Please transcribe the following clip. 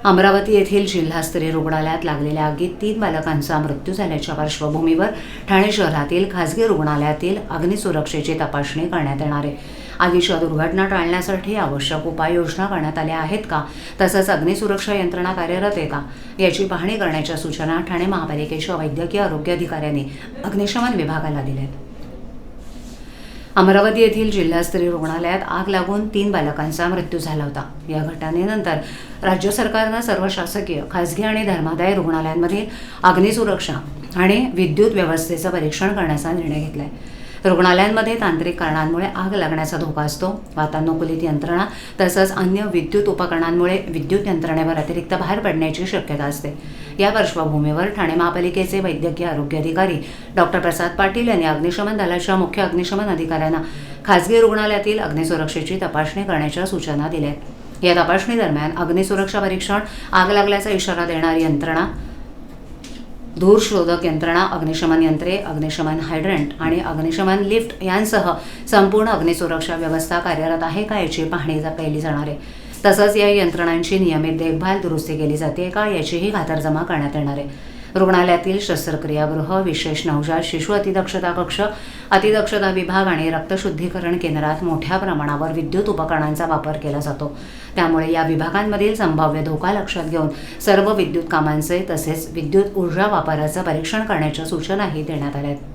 अमरावती येथील जिल्हास्तरीय रुग्णालयात लागलेल्या आगीत 3 बालकांचा मृत्यू झाल्याच्या पार्श्वभूमीवर ठाणे शहरातील खासगी रुग्णालयातील अग्निसुरक्षेची तपासणी करण्यात येणार आहे। आगीच्या दुर्घटना टाळण्यासाठी आवश्यक उपाययोजना करण्यात आल्या आहेत का, तसंच अग्निसुरक्षा यंत्रणा कार्यरत आहे का याची पाहणी करण्याच्या सूचना ठाणे महापालिकेच्या वैद्यकीय आरोग्य अधिकाऱ्यांनी अग्निशमन विभागाला दिल्या आहेत। अमरावती येथील जिल्हास्तरीय रुग्णालयात आग लागून 3 बालकांचा मृत्यू झाला होता। या घटनेनंतर राज्य सरकारने सर्व शासकीय, खासगी आणि धर्मादाय रुग्णालयांमध्ये अग्निसुरक्षा आणि विद्युत व्यवस्थेचं परीक्षण करण्याचा निर्णय घेतला आहे। रुग्णालयांमध्ये तांत्रिक कारणांमुळे आग लागण्याचा धोका असतो। वातानुकूलित यंत्रणा तसंच अन्य विद्युत उपकरणांमुळे विद्युत यंत्रणेवर अतिरिक्त भार पडण्याची शक्यता असते। या पार्श्वभूमीवर ठाणे महापालिकेचे वैद्यकीय आरोग्य अधिकारी डॉक्टर प्रसाद पाटील यांनी अग्निशमन दलाच्या मुख्य अग्निशमन अधिकाऱ्यांना खासगी रुग्णालयातील अग्निसुरक्षेची तपासणी करण्याच्या सूचना दिल्या आहेत। या तपासणी दरम्यान अग्निसुरक्षा परीक्षण, आग लागल्याचा इशारा देणारी यंत्रणा, धूर शोधक यंत्रणा, अग्निशमन यंत्रे, अग्निशमन हायड्रंट आणि अग्निशमन लिफ्ट यांसह संपूर्ण अग्निसुरक्षा व्यवस्था कार्यरत आहे का याची पाहणी केली जाणार आहे। तसंच या यंत्रणांची नियमित देखभाल, दुरुस्ती केली जाते का याचीही खातरजमा करण्यात येणार आहे। रुग्णालयातील शस्त्रक्रियागृह, विशेष नवजात शिशु अतिदक्षता कक्ष, अतिदक्षता विभाग आणि रक्तशुद्धीकरण केंद्रात मोठ्या प्रमाणावर विद्युत उपकरणांचा वापर केला जातो। त्यामुळे या विभागांमधील संभाव्य धोका लक्षात घेऊन सर्व विद्युत कामांचे तसेच विद्युत ऊर्जा वापराचं परीक्षण करण्याच्या सूचनाही देण्यात आल्या आहेत।